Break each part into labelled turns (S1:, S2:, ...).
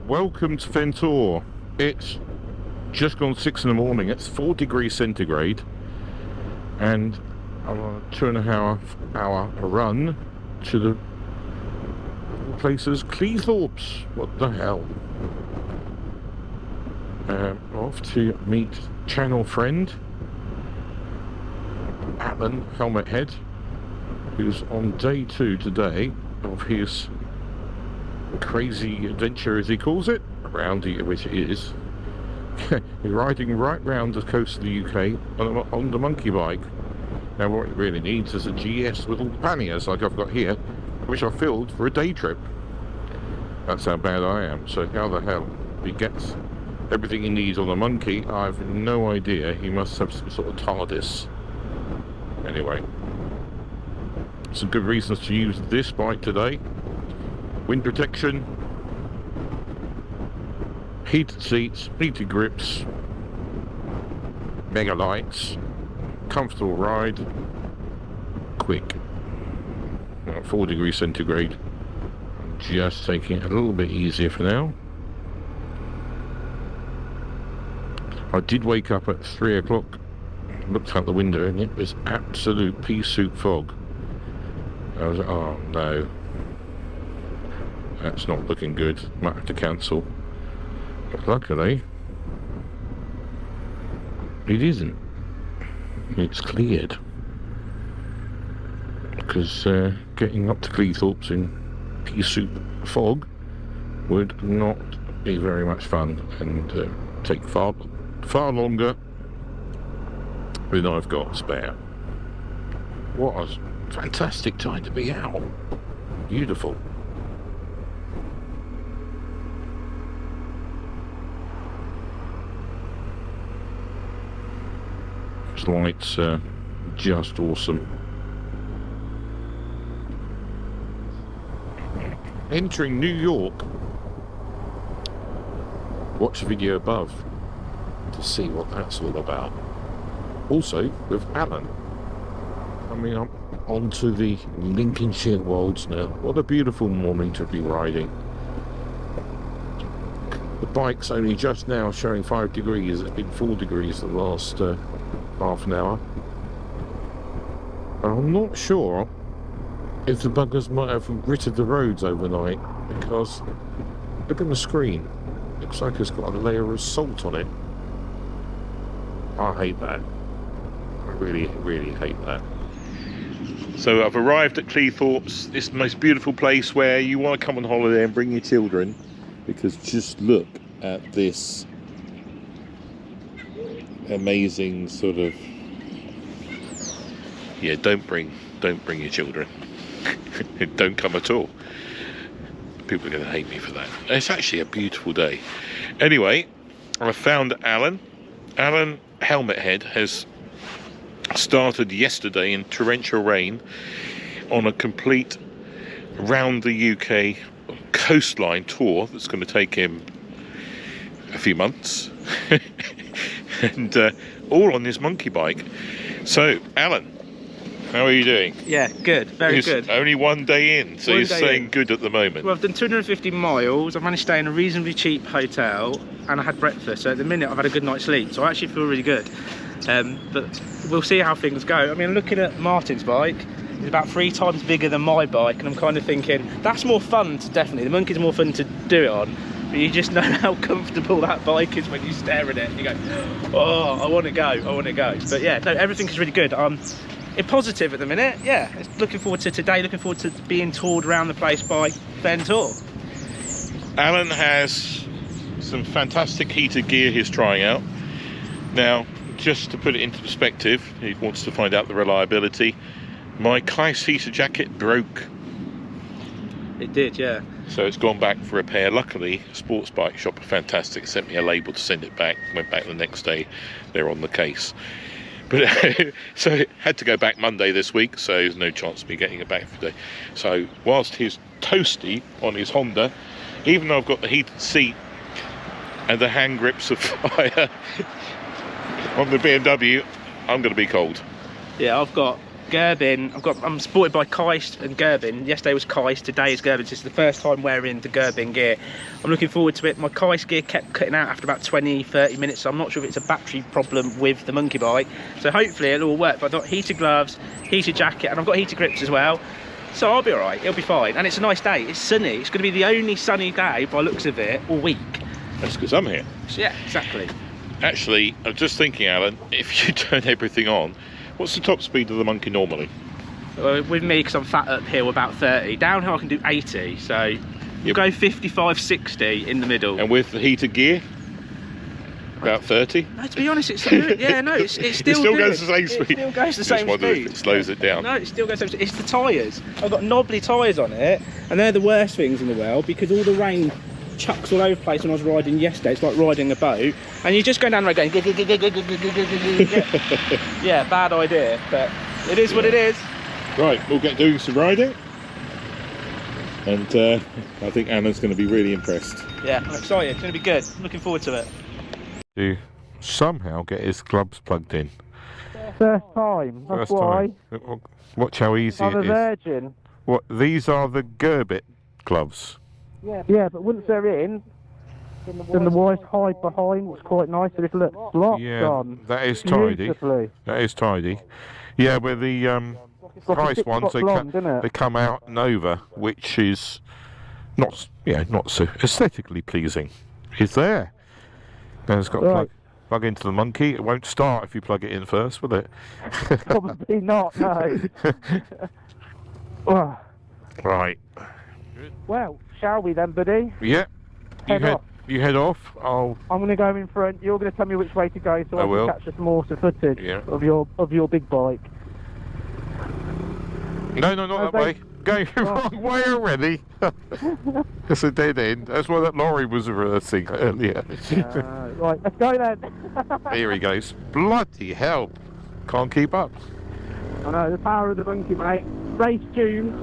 S1: Welcome to Fen Tour. It's just gone 6 in the morning. It's 4 degrees centigrade, and I'm on a 2.5 hour run to the places Cleethorpes. What the hell? Off to meet channel friend Alan Helmet Head, who's on day 2 today of his crazy adventure, as he calls it, around the, which it is. He's riding right round the coast of the UK on the monkey bike. Now what he really needs is a GS with all the panniers like I've got here, which I filled for a day trip. That's how bad I am. So how the hell he gets everything he needs on the monkey, I've no idea. He must have some sort of TARDIS. Anyway, some good reasons to use this bike today. Wind protection, heated seats, heated grips, mega lights, comfortable ride, quick. 4 degrees centigrade. Just taking it a little bit easier for now. I did wake up at 3 o'clock, looked out the window, and it was absolute pea soup fog. I was like, oh no, that's not looking good, might have to cancel. But luckily it isn't, it's cleared, because getting up to Cleethorpes in pea soup fog would not be very much fun, and take far longer than I've got spare. What a fantastic time to be out. Beautiful. This light's just awesome. Entering New York. Watch the video above to see what that's all about. Also with Alan coming up onto the Lincolnshire Wolds now. What a beautiful morning to be riding. The bike's only just now showing 5 degrees. It's been 4 degrees the last half an hour. And I'm not sure if the buggers might have gritted the roads overnight, because look at the screen. Looks like it's got a layer of salt on it. I hate that. I really, really hate that. So I've arrived at Cleethorpes, this most beautiful place where you want to come on holiday and bring your children, because just look at this amazing sort of, yeah, don't bring your children. Don't come at all. People are going to hate me for that. It's actually a beautiful day. Anyway, I found Alan Helmet Head has started yesterday in torrential rain on a complete round the UK coastline tour that's going to take him a few months. And all on this monkey bike. So Alan, how are you doing?
S2: Yeah, good, very good.
S1: Only one day in, so you're saying good at the moment.
S2: Well, I've done 250 miles, I've managed to stay in a reasonably cheap hotel, and I had breakfast, so at the minute I've had a good night's sleep, so I actually feel really good. But we'll see how things go. I mean, looking at Martin's bike, it's about 3 times bigger than my bike, and I'm kind of thinking, that's more fun, definitely. The monkey's more fun to do it on, but you just know how comfortable that bike is when you stare at it, and you go, oh, I want to go. But yeah, no, everything is really good. It's positive at the minute, yeah. Looking forward to today, looking forward to being toured around the place by Fen Tour.
S1: Alan has some fantastic heated gear he's trying out. Now, just to put it into perspective, he wants to find out the reliability. My Kais heater jacket broke.
S2: It did, yeah.
S1: So it's gone back for repair. Luckily, Sports Bike Shop are fantastic. Sent me a label to send it back. Went back the next day. They're on the case. But so had to go back Monday this week, so there's no chance of me getting it back today. So whilst he's toasty on his Honda, even though I've got the heated seat and the hand grips of fire on the BMW, I'm going to be cold.
S2: Yeah, I've got Gerbin. I'm supported by Keist and Gerbin. Yesterday was Keist, today is Gerbin. This is the first time wearing the Gerbin gear. I'm looking forward to it. My Keist gear kept cutting out after about 20-30 minutes, so I'm not sure if it's a battery problem with the monkey bike. So hopefully it'll all work. But I've got heated gloves, heated jacket, and I've got heated grips as well. So I'll be alright, it'll be fine. And it's a nice day, it's sunny. It's going to be the only sunny day, by the looks of it, all week.
S1: That's because I'm here.
S2: So, yeah, exactly.
S1: Actually, I'm just thinking, Alan, if you turn everything on, what's the top speed of the monkey normally?
S2: With me, because I'm fat uphill, about 30. Downhill I can do 80, so you go 55, 60 in the middle.
S1: And with the heated gear? About 30?
S2: No, to be honest, it's good. Yeah, no, it's still
S1: It still
S2: good.
S1: goes the same speed.
S2: It still goes the same
S1: wonder
S2: speed.
S1: if it slows it down.
S2: No, it still goes the same speed. It's the tyres. I've got knobbly tyres on it, and they're the worst things in the world because all the rain chucks all over the place when I was riding yesterday. It's like riding a boat, and you just go down the road going yeah, bad idea, but it is what it is.
S1: Right, we'll get doing some riding, and I think Anna's going to be really impressed.
S2: Yeah, I'm excited. It's going to be good. Looking forward to it.
S1: To somehow get his gloves plugged in.
S3: First time, that's why.
S1: Watch how easy
S3: I'm
S1: it
S3: a
S1: is.
S3: virgin.
S1: What? These are the Gerbit gloves.
S3: Yeah, but once they're in, then the wires hide behind, which is quite nice. So it looks locked on.
S1: That is tidy.
S3: Beautifully.
S1: That is tidy. Yeah, with the price ones, they come out Nova, which is not so aesthetically pleasing. It's there. And it's got to plug into the monkey. It won't start if you plug it in first, will it?
S3: Probably not, no. Oh.
S1: Right.
S3: Well, shall we then, buddy?
S1: Yeah. You head off. I'm
S3: going to go in front. You're going to tell me which way to go so I
S1: will.
S3: can catch some awesome footage of your big bike.
S1: No, not that way. Going the wrong way already. It's a dead end. That's why that lorry was reversing earlier.
S3: Right, let's go then.
S1: Here he goes. Bloody hell. Can't keep up.
S3: I know, the power of the monkey, mate. Race tunes.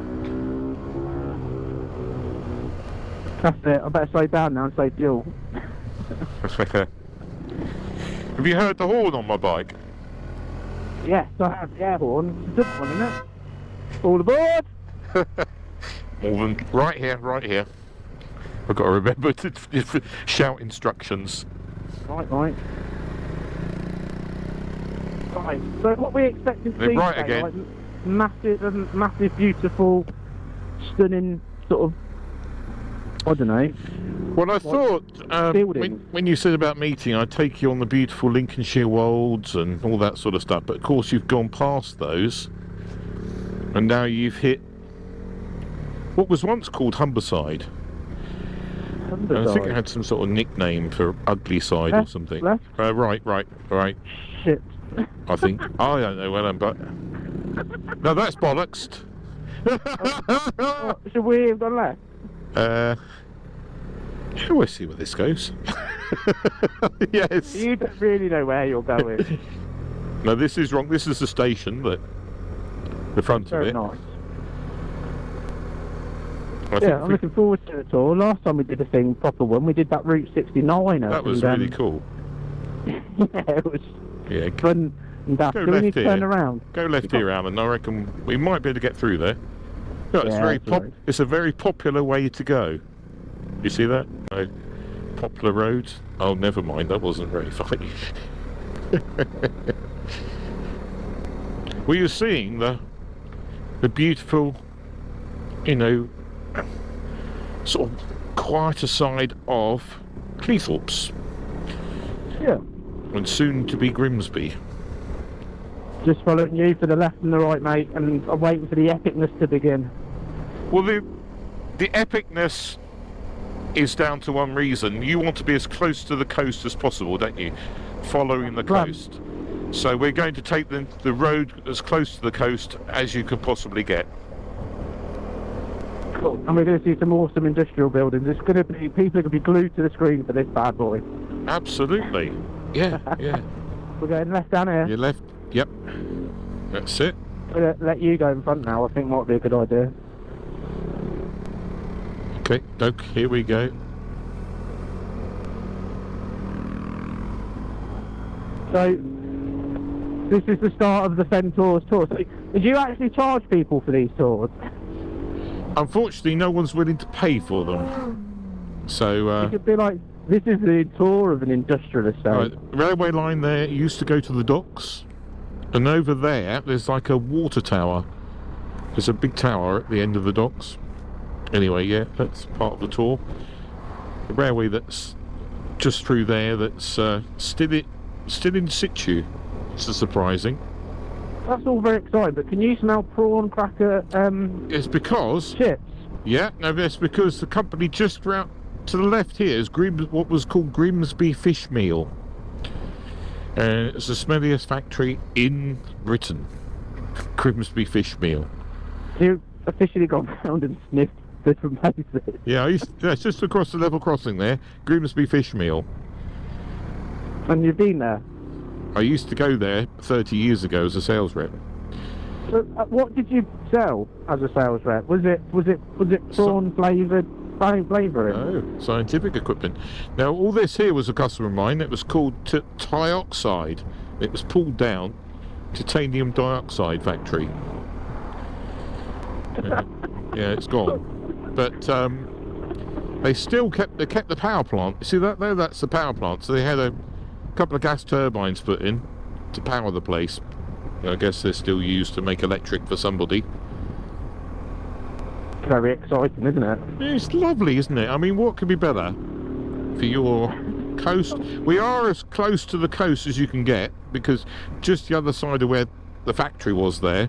S3: That's it. I better slow down now and save fuel.
S1: Have you heard the horn on my bike?
S3: Yes, I have the air horn. It's a good one, isn't it? All aboard!
S1: Right here. I've got to remember to shout instructions.
S3: Right. Right, so what we expecting to see
S1: Right
S3: today,
S1: again.
S3: Like massive, beautiful, stunning sort of, I don't know.
S1: Well, I thought when you said about meeting, I'd take you on the beautiful Lincolnshire wolds and all that sort of stuff, but of course you've gone past those, and now you've hit what was once called Humberside. I think it had some sort of nickname for ugly side or something.
S3: Left?
S1: Right.
S3: Shit.
S1: I think. I don't know when but no, that's bollocks.
S3: Should we have gone left?
S1: Shall I see where this goes? Yes.
S3: You don't really know where you're going.
S1: No, this is wrong. This is the station, but the front of
S3: Very
S1: it.
S3: nice.
S1: Yeah,
S3: I'm looking forward to it all. Last time we did a thing, proper one, we did that Route 69.
S1: That was really cool.
S3: Yeah, it was fun and daft.
S1: Go
S3: Do we
S1: left
S3: need to
S1: here.
S3: turn around?
S1: Go left here, Alan. I reckon we might be able to get through there. No, it's it's a very popular way to go. You see that? No. Poplar Road. Oh, never mind. That wasn't very funny. Well, you're seeing the beautiful, sort of quieter side of Cleethorpes.
S3: Yeah.
S1: And soon to be Grimsby.
S3: Just following you for the left and the right, mate, and I'm waiting for the epicness to begin.
S1: Well, the epicness is down to one reason. You want to be as close to the coast as possible, don't you? Following the coast. So we're going to take the road as close to the coast as you could possibly get.
S3: Cool. And we're going to see some awesome industrial buildings. It's going to be, people are going to be glued to the screen for this bad boy.
S1: Absolutely. Yeah.
S3: We're going left down here.
S1: You're left. Yep. That's it.
S3: We're going to let you go in front now. I think might be a good idea.
S1: Okay, look, here we go.
S3: So, This is the start of the Fen Tours tour. So, did you actually charge people for these tours?
S1: Unfortunately, no one's willing to pay for them. So,
S3: It could be like, this is the tour of an industrial estate.
S1: right, the railway line there used to go to the docks, and over there's like a water tower. There's a big tower at the end of the docks. Anyway, yeah, that's part of the tour. The railway that's just through there, that's still in situ. It's surprising.
S3: That's all very exciting, but can you smell prawn cracker
S1: It's because
S3: chips?
S1: yeah, no, that's because the company just round to the left here is what was called Grimsby Fish Meal. And it's the smelliest factory in Britain. Grimsby Fish Meal.
S3: You officially gone round and sniffed different places.
S1: Yeah, it's just across the level crossing there. Grimsby Fish Meal.
S3: And you've been there?
S1: I used to go there 30 years ago as a sales rep.
S3: So, what did you sell as a sales rep? Was it prawn flavoured flavouring?
S1: Oh, scientific equipment. Now, all this here was a customer of mine. It was called Tioxide. It was pulled down. Titanium dioxide factory. Yeah, it's gone. But they still kept the power plant. You see that there? That's the power plant. So they had a couple of gas turbines put in to power the place. I guess they're still used to make electric for somebody.
S3: Very exciting, isn't it?
S1: It's lovely, isn't it? I mean, what could be better for your coast? We are as close to the coast as you can get, because just the other side of where the factory was there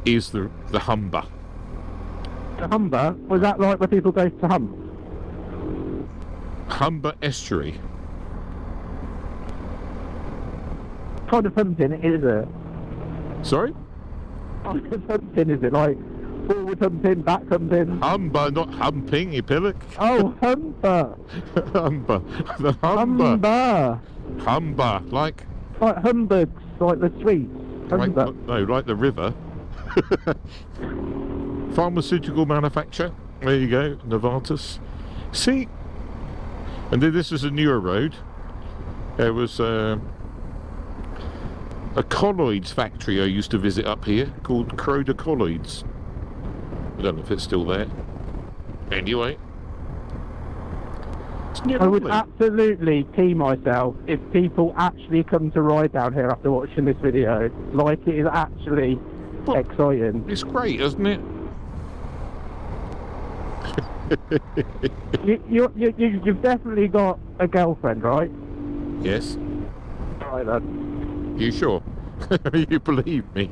S1: is the Humber.
S3: The Humber? Was that like where people go to hump?
S1: Humber Estuary.
S3: Kind of humping, is it?
S1: Sorry?
S3: Kind of humping, is it? Like forward humping, back humping?
S1: Humber, not humping, you pillock.
S3: Oh, Humber.
S1: Humber. The Humber.
S3: Humber.
S1: Humber, like
S3: Humbugs, like the sweets. Humber.
S1: like the river. Pharmaceutical manufacture. There you go, Novartis. See, and then this is a newer road. There was a colloids factory I used to visit up here called Croda Colloids. I don't know if it's still there. Anyway,
S3: I would absolutely pee myself if people actually come to ride down here after watching this video. Like, it is actually exciting.
S1: It's great, isn't it?
S3: You've definitely got a girlfriend, right?
S1: Yes.
S3: Right then.
S1: You sure? You believe me?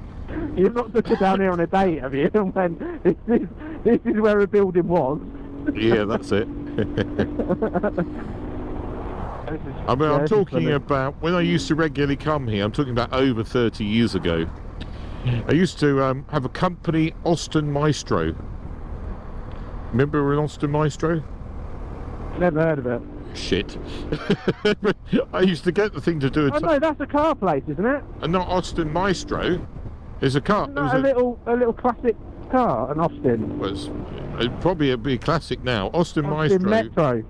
S3: You've not took her down here on a date, have you? When this is where a building was.
S1: Yeah, that's it. I mean, I'm talking about when I used to regularly come here. I'm talking about over 30 years ago. I used to have a company, Austin Maestro. Remember an Austin Maestro?
S3: Never heard of it.
S1: Shit. I used to get the thing to do it.
S3: Oh no, that's a car place, isn't it?
S1: And not Austin Maestro. There's a car.
S3: Isn't that a little classic car, an Austin?
S1: It'd probably be a classic now. Austin Maestro.
S3: Metro.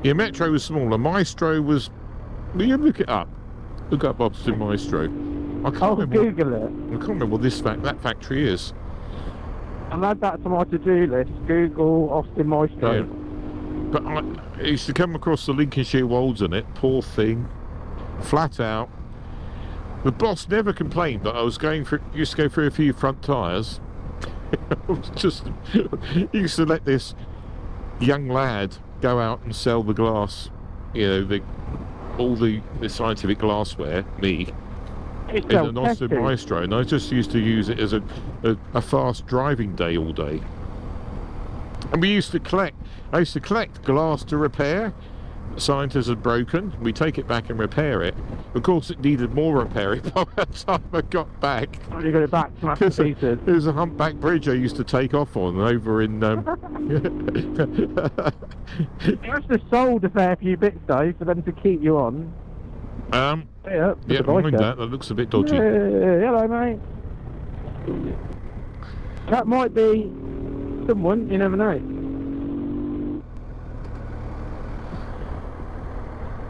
S1: Yeah, Metro was smaller. Maestro was. Will you look it up? Look up Austin Maestro. I can't remember.
S3: Google it.
S1: I can't remember what that factory is.
S3: I'll add that to my to-do list. Google Austin Maestro.
S1: Yeah. But I used to come across the Lincolnshire Wolds in it. Poor thing. Flat out. The boss never complained that I was used to go through a few front tyres. It was just, he used to let this young lad go out and sell the glass, you know, all the scientific glassware, me, in an Austin Maestro, and I just used to use it as a fast driving day all day. And I used to collect glass to repair. Scientists had broken. We take it back and repair it. Of course, it needed more repairing by the time I got back.
S3: Oh, you got it back, smashed to pieces.
S1: There was a humpback bridge I used to take off on over in.
S3: You must have sold a fair few bits though for them to keep you on.
S1: Yeah, mind that. That looks a bit dodgy.
S3: Hello, mate. That might be someone. You never know.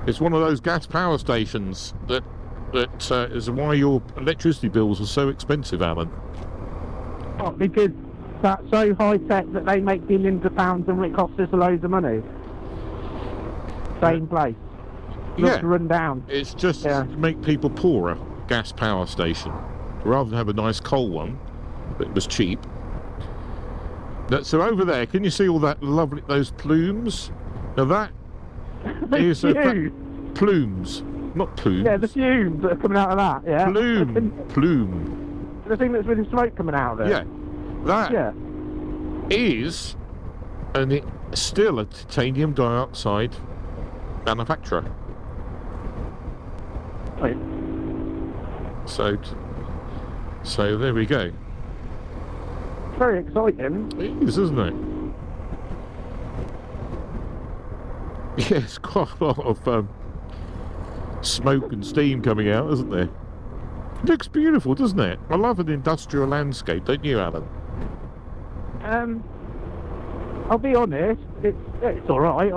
S1: It's one of those gas power stations that that is why your electricity bills are so expensive, Alan.
S3: Oh, because that's so high tech that they make billions of pounds and it costs us loads of money. Same place. Looks run down.
S1: It's just to make people poorer. Gas power station, rather than have a nice coal one that was cheap. So over there, can you see all that lovely, those plumes? Now that is plumes, not plumes.
S3: Yeah, the fumes that are coming out of that. Yeah.
S1: Plume.
S3: The thing that's with the smoke coming out of it.
S1: Yeah. That is, and it's still a titanium dioxide manufacturer.
S3: Right.
S1: So there we go.
S3: Very exciting.
S1: It is, isn't it? Yes, quite a lot of smoke and steam coming out, isn't there? It looks beautiful, doesn't it? I love an industrial landscape, don't you, Alan?
S3: I'll be honest, it's all right.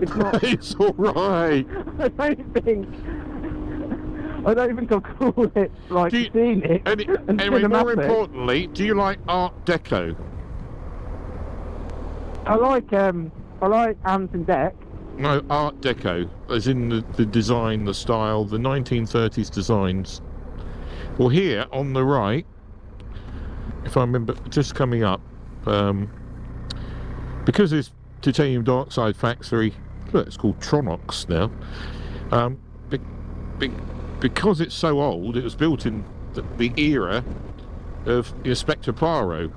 S3: It's not.
S1: It's all right.
S3: I don't think I'll call it like scenic. And
S1: anyway, more
S3: cinematic.
S1: importantly, do you like Art Deco?
S3: I like Anton Deck.
S1: No, Art Deco, as in the design, the style, the 1930s designs. Well, here on the right, if I remember, just coming up, because it's titanium dioxide factory, look, it's called Tronox now. Because it's so old, it was built in the era of Inspector Poirot.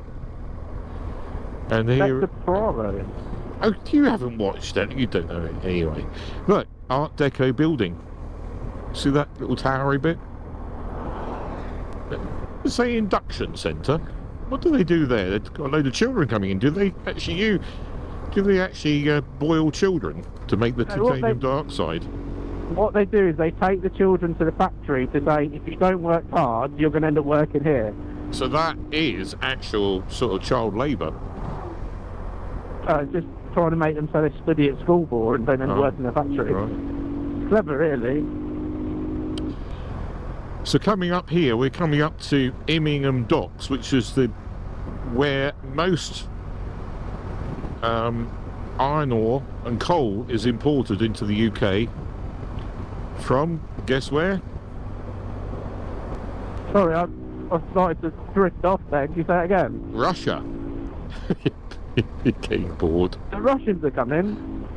S1: And here,
S3: Inspector Poirot.
S1: oh, you haven't watched it. You don't know it anyway. Look, Art Deco building. See that little towery bit? It's an induction centre. What do they do there? They've got a load of children coming in. Do they actually boil children to make the titanium dioxide?
S3: What they do is they take the children to the factory to say, if you don't work hard, you're going to end up working here.
S1: So that is actual sort of child labour.
S3: Just trying to make them so they study at school for and don't end up working in the factory.
S1: Right.
S3: Clever, really.
S1: So coming up here, we're coming up to Immingham Docks, which is where most iron ore and coal is imported into the UK from, guess where?
S3: Sorry, I started to drift off there. Can you say it again?
S1: Russia. You're getting bored.
S3: The Russians are coming.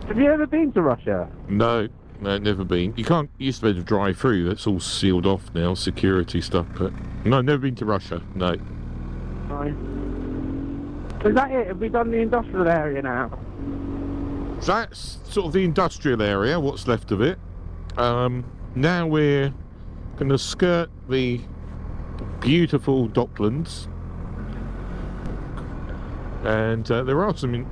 S3: Have you ever been to Russia?
S1: No, never been. You used to be able to drive through. That's all sealed off now, security stuff. But no, never been to Russia. No.
S3: Right. Is that it? Have we done the industrial area now?
S1: That's sort of the industrial area, what's left of it. Now we're going to skirt the beautiful Docklands, and there are some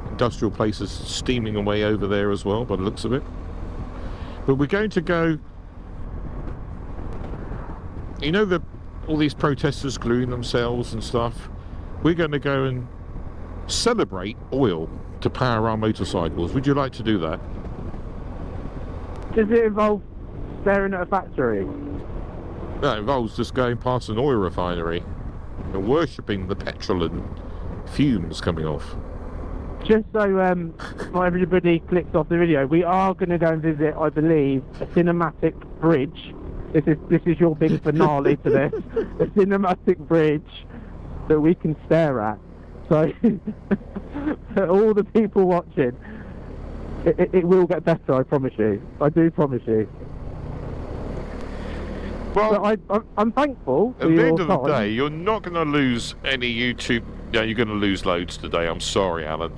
S1: industrial places steaming away over there as well by the looks of it. But we're going to go, you know, all these protesters gluing themselves and stuff. We're going to go and celebrate oil to power our motorcycles. Would you like to do that?
S3: Does it involve staring at a factory?
S1: That involves just going past an oil refinery and worshipping the petrol and fumes coming off.
S3: Just so not everybody clicks off the video, we are going to go and visit, I believe, a cinematic bridge. This is your big finale to this. A cinematic bridge that we can stare at. So, for all the people watching, it will get better, I promise you. I do promise you.
S1: Well,
S3: but I'm thankful for
S1: at the
S3: your
S1: end of the
S3: time.
S1: day, you're not going to lose any YouTube. Yeah, you're going to lose loads today. I'm sorry, Alan.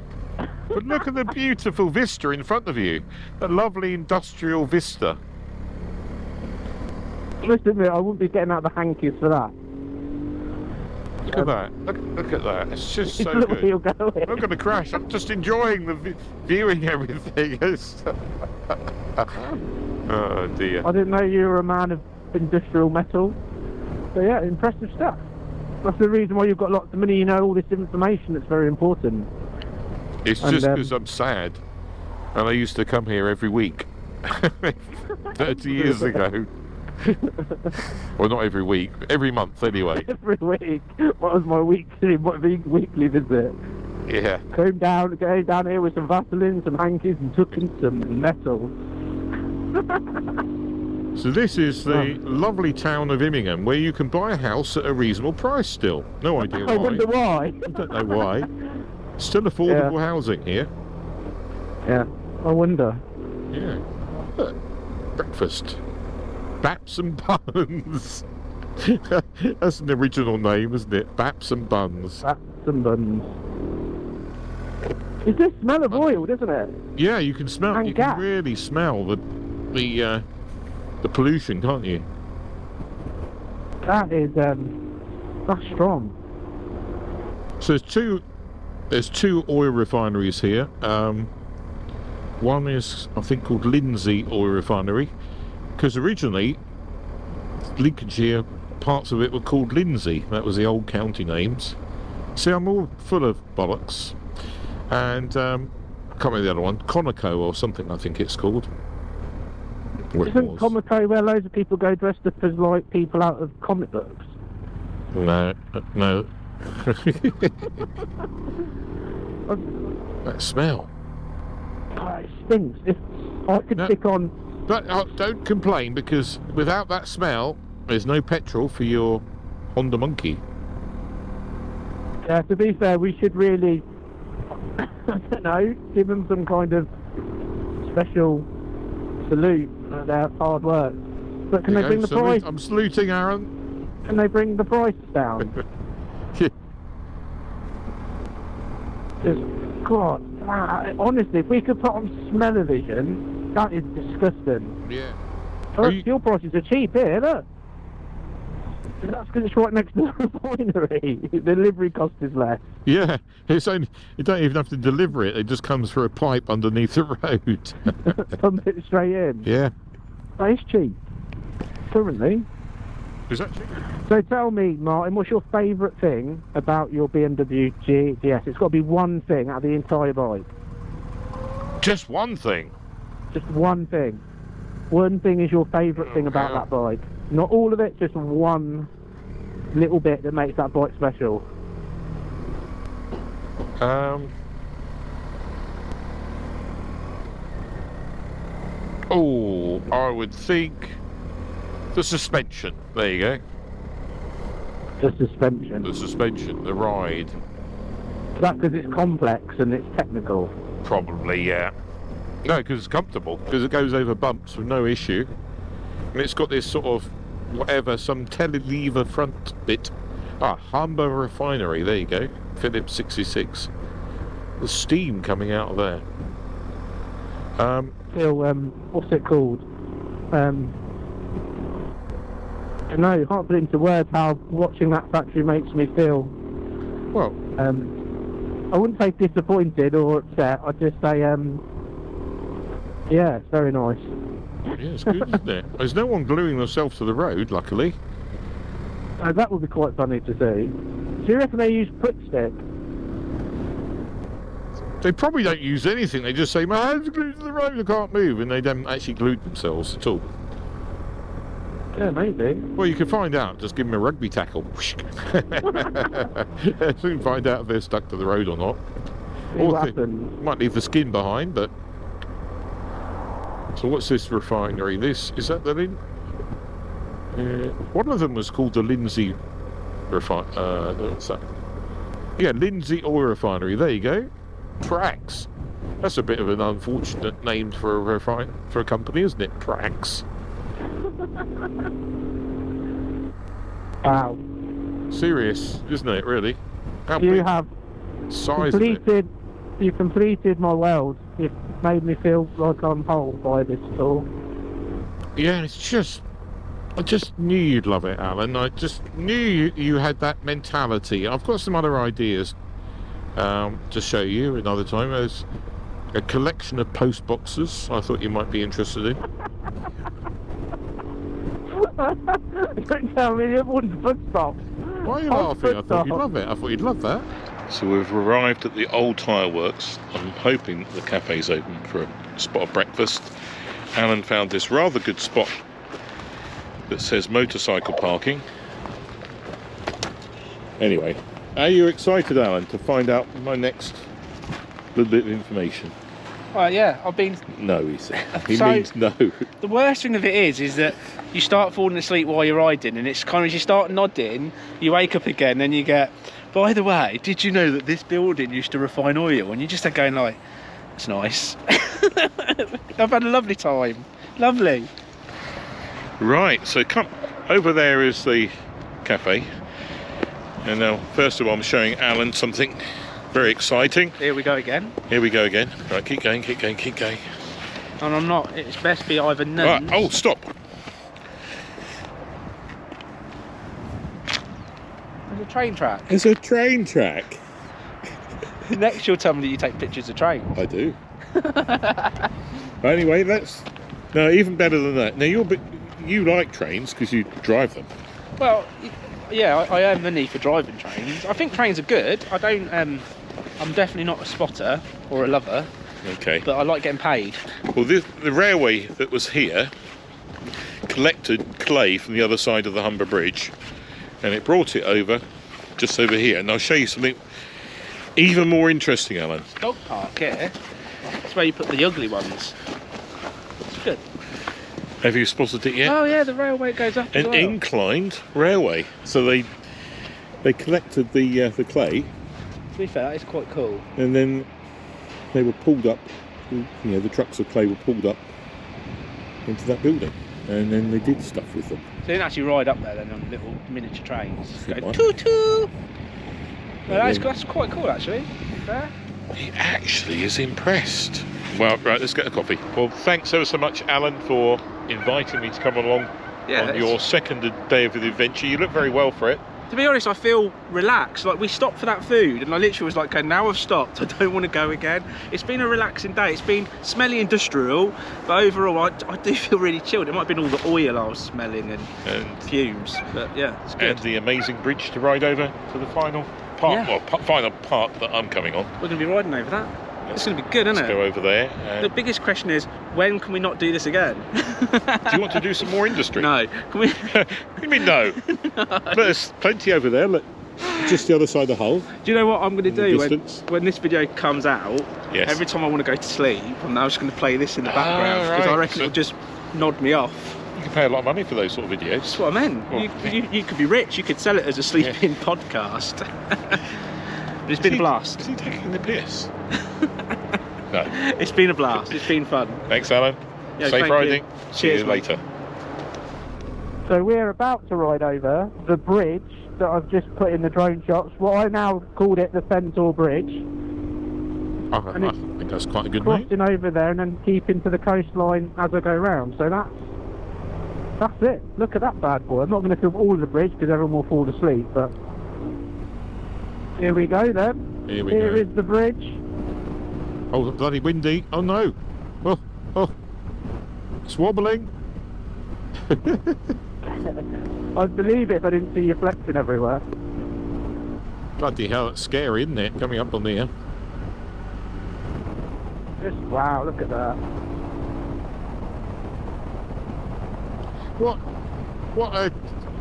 S1: But look at the beautiful vista in front of you. A lovely industrial vista.
S3: Listen, I wouldn't be getting out the hankies for that.
S1: Look at that. Look at that. It's just so
S3: Look
S1: good.
S3: where you're going.
S1: I'm not going to crash. I'm just enjoying the viewing everything. Oh dear.
S3: I didn't know you were a man of industrial metal. So yeah, impressive stuff. That's the reason why you've got lots of money. You know all this information that's very important.
S1: It's just because I'm sad, and I used to come here every week. 30 years ago. Well, not every week, every month anyway.
S3: Every week. What was my weekly visit?
S1: Yeah.
S3: Going down here with some Vaseline, some hankies, and took in some metal.
S1: So this is the lovely town of Immingham, where you can buy a house at a reasonable price still. No idea why.
S3: I wonder why.
S1: I don't know why. Still affordable housing here.
S3: Yeah, I wonder.
S1: Yeah. Look, breakfast. Baps and Buns. That's an original name, isn't it? Baps and Buns.
S3: Baps and Buns. It's this smell of oil, isn't it?
S1: Yeah, you can smell.
S3: And
S1: you
S3: gas.
S1: can really smell the pollution, can't you?
S3: That is that's strong.
S1: So there's two oil refineries here. One is, I think, called Lindsay Oil Refinery, because originally Lincolnshire, parts of it were called Lindsay. That was the old county names. See, I'm all full of bollocks. And I can't remember the other one, Conoco or something, I think it's called.
S3: Isn't Comico where loads of people go dressed up as like people out of comic books?
S1: No. That smell.
S3: Oh, it stinks. If I could pick on...
S1: But don't complain, because without that smell, there's no petrol for your Honda Monkey.
S3: Yeah, to be fair, we should really, I don't know, give them some kind of special salute for their hard work. But can they bring the price?
S1: I'm saluting, Aaron.
S3: Can they bring the price down? Just, God, honestly, if we could put on smell-o-vision, that is disgusting.
S1: Yeah.
S3: Oh, fuel prices are cheap here, look. That's because it's right next to the refinery. The delivery cost is less.
S1: Yeah, it's only, you don't even have to deliver it. It just comes through a pipe underneath the road.
S3: Pump it straight in.
S1: Yeah.
S3: That is cheap. Currently.
S1: Is that cheap?
S3: So tell me, Martin, what's your favourite thing about your BMW GS? It's got to be one thing out of the entire bike.
S1: Just one thing?
S3: Just one thing. One thing is your favourite thing about that bike. Not all of it, just one little bit that makes that bike special.
S1: Oh, I would think the suspension. There you go.
S3: The suspension.
S1: The suspension, the ride.
S3: That's because it's complex and it's technical.
S1: Probably, yeah. No, because it's comfortable, because it goes over bumps with no issue. And it's got this sort of, whatever, some telelever front bit. Ah, Humber Refinery, there you go. Phillips 66. The steam coming out of there.
S3: Phil, what's it called? No, I can't put into words how watching that factory makes me feel.
S1: Well,
S3: I wouldn't say disappointed or upset. I'd just say, yeah, it's very nice.
S1: yeah, it's good, isn't it? There's no one gluing themselves to the road, luckily.
S3: That would be quite funny to see. Do you reckon they use Quickstick?
S1: They probably don't use anything. They just say, my hands are glued to the road, I can't move. And they don't actually glue themselves at all.
S3: Yeah, maybe.
S1: Well, you can find out. Just give them a rugby tackle. Soon find out if they're stuck to the road or not.
S3: See what happens.
S1: Might leave the skin behind, but... So what's this refinery? Is that the one of them was called the Lindsay what's that? Yeah, Lindsay Oil Refinery. There you go. Trax. That's a bit of an unfortunate name for a company, isn't it? Trax.
S3: Wow.
S1: Serious, isn't it? Really? How
S3: You
S1: big
S3: have
S1: size of it?
S3: You've completed my world. You've made me feel like I'm whole by this tour.
S1: Yeah, it's just... I just knew you'd love it, Alan. I just knew you had that mentality. I've got some other ideas to show you another time. There's a collection of post boxes I thought you might be interested in.
S3: Don't tell me everyone's footstop.
S1: Why are you laughing? I thought you'd love it. I thought you'd love that. So we've arrived at the old tyre works. I'm hoping the cafe's open for a spot of breakfast. Alan found this rather good spot that says motorcycle parking. Anyway, are you excited, Alan, to find out my next little bit of information?
S2: Well, yeah, I've been...
S1: No, he said. He
S2: So-
S1: means no.
S2: The worst thing of it is that you start falling asleep while you're riding, and it's kind of, as you start nodding, you wake up again, and you get, by the way, did you know that this building used to refine oil? And you just are going like, it's nice. I've had a lovely time. Lovely.
S1: Right, so come over there is the cafe. And now, first of all, I'm showing Alan something very exciting.
S2: Here we go again.
S1: Here we go again. Right, keep going, keep going, keep going.
S2: And I'm not, it's best be either
S1: Right,
S2: nuns.
S1: oh, stop.
S2: There's a train track.
S1: There's a train track.
S2: Next you'll tell me that you take pictures of trains.
S1: I do. Anyway, that's no even better than that. Now you like trains because you drive them.
S2: Well, yeah, I earn money for driving trains. I think trains are good. I don't, I'm definitely not a spotter or a lover,
S1: Okay.
S2: but I like getting paid.
S1: Well, the railway that was here collected clay from the other side of the Humber Bridge, and it brought it over, just over here. And I'll show you something even more interesting, Alan.
S2: Dog park here. That's where you put the ugly ones. It's good.
S1: Have you spotted it yet?
S2: Oh yeah, the railway goes up as
S1: An
S2: well.
S1: inclined railway. So they collected the clay,
S2: To be fair, that is quite cool.
S1: and then they were pulled up. You know, the trucks of clay were pulled up into that building, and then they did stuff with them.
S2: So you didn't actually ride up there then on little miniature trains.
S1: Good
S2: Go
S1: one.
S2: toot toot. Well,
S1: then-
S2: that's quite cool actually. To be fair.
S1: He actually is impressed. Well, right, let's get a coffee. Well, thanks ever so much, Alan, for inviting me to come along on your second day of the adventure. You look very well for it.
S2: To be honest, I feel relaxed. Like, we stopped for that food and I literally was like, okay, now I've stopped, I don't want to go again. It's been a relaxing day. It's been smelly industrial, but overall I do feel really chilled. It might have been all the oil I was smelling and fumes, but yeah, it's good.
S1: And the amazing bridge to ride over to the final part,
S2: Yeah.
S1: well, final part that I'm coming on.
S2: We're going to be riding over that. It's going to be good, isn't
S1: Let's
S2: it?
S1: go over there.
S2: The biggest question is, when can we not do this again?
S1: Do you want to do some more industry?
S2: No. Can we?
S1: You mean no? There's plenty over there. Look, just the other side of the hull.
S2: Do you know what I'm going to
S1: In the
S2: do
S1: distance.
S2: when this video comes out?
S1: Yes.
S2: Every time I want to go to sleep, I'm now just going to play this in the background because I
S1: right.
S2: reckon
S1: So-
S2: it'll just nod me off.
S1: You can pay a lot of money for those sort of videos.
S2: That's what I meant.
S1: Well-
S2: You could be rich. You could sell it as a sleeping podcast. But it's been a blast.
S1: Is he taking the piss? No.
S2: It's been a blast. It's been fun.
S1: Thanks, Alan.
S2: Yeah,
S1: Safe
S2: thank
S1: riding.
S2: you.
S1: See
S2: Cheers,
S1: you
S2: mate.
S1: later.
S3: So we're about to ride over the bridge that I've just put in the drone shots. What I now called it the Fen Tour Bridge.
S1: I
S3: And it's
S1: think that's quite a good name.
S3: Crossing over there and then keeping to the coastline as I go round. So that's it. Look at that bad boy. I'm not going to film all of the bridge because everyone will fall asleep. But here we go then.
S1: Here we
S3: Here
S1: go.
S3: is the bridge.
S1: Oh, it's bloody windy. Oh no. Oh. It's wobbling.
S3: I'd believe it if I didn't see you flexing everywhere.
S1: Bloody hell, it's scary, isn't it? Coming up on here.
S3: Just wow, look at that.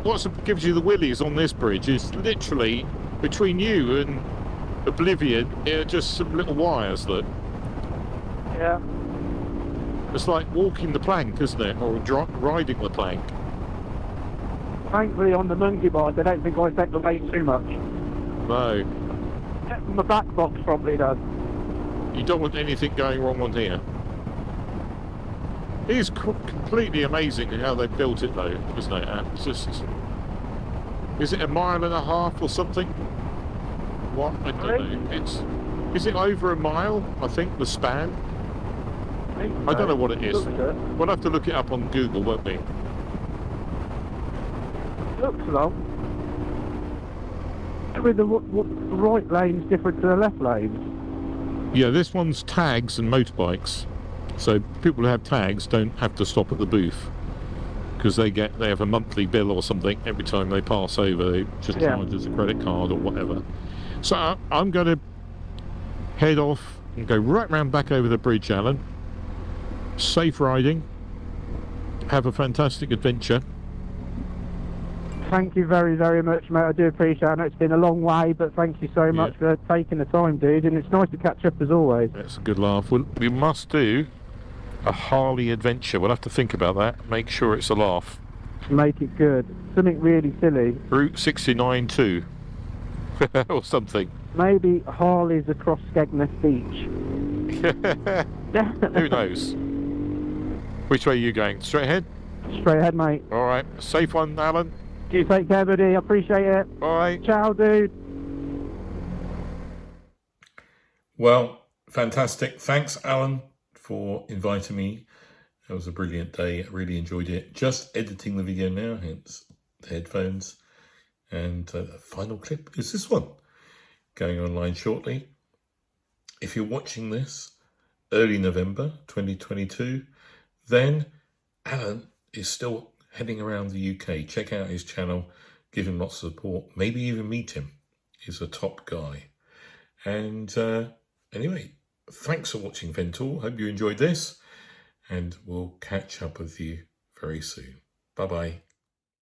S1: What gives you the willies on this bridge is literally between you and oblivion. Just some little wires that.
S3: Yeah.
S1: It's like walking the plank, isn't it? Or riding the plank.
S3: Thankfully on the monkey bike, I don't think I affect the weight too much.
S1: No,
S3: My back box probably does.
S1: you don't want anything going wrong on here. It is completely amazing how they built it, though, isn't it? It's just. Is it a mile and a half or something? What? I don't know. Is it over a mile? I think the span. I don't know what it is.
S3: Looks good.
S1: We'll have to look it up on Google, won't we?
S3: Looks long. With the right lane's different to the left lane.
S1: Yeah, this one's tags and motorbikes. So people who have tags don't have to stop at the booth because they have a monthly bill or something every time they pass over. They just charge as a credit card or whatever. So I'm going to head off and go right round back over the bridge, Alan. Safe riding. Have a fantastic adventure.
S3: Thank you very, very much, mate. I do appreciate it. I know it's been a long way, but thank you so much for taking the time, dude. And it's nice to catch up as always.
S1: That's a good laugh. We must do a Harley adventure. We'll have to think about that. Make sure it's a laugh.
S3: Make it good. Something really silly.
S1: Route 69 2. Or something.
S3: Maybe Harley's across Skegness Beach.
S1: Who knows? Which way are you going? Straight ahead?
S3: Straight ahead, mate.
S1: Alright. Safe one, Alan.
S3: You take care, buddy. I appreciate it.
S1: Alright.
S3: Ciao, dude.
S1: Well, fantastic. Thanks, Alan, for inviting me. It was a brilliant day. I really enjoyed it. Just editing the video now, hence the headphones. And the final clip is this one, going online shortly. If you're watching this early November 2022, then Alan is still heading around the UK. Check out his channel, give him lots of support, maybe even meet him. He's a top guy. And anyway, thanks for watching Fen Tour. Hope you enjoyed this, and we'll catch up with you very soon. Bye-bye.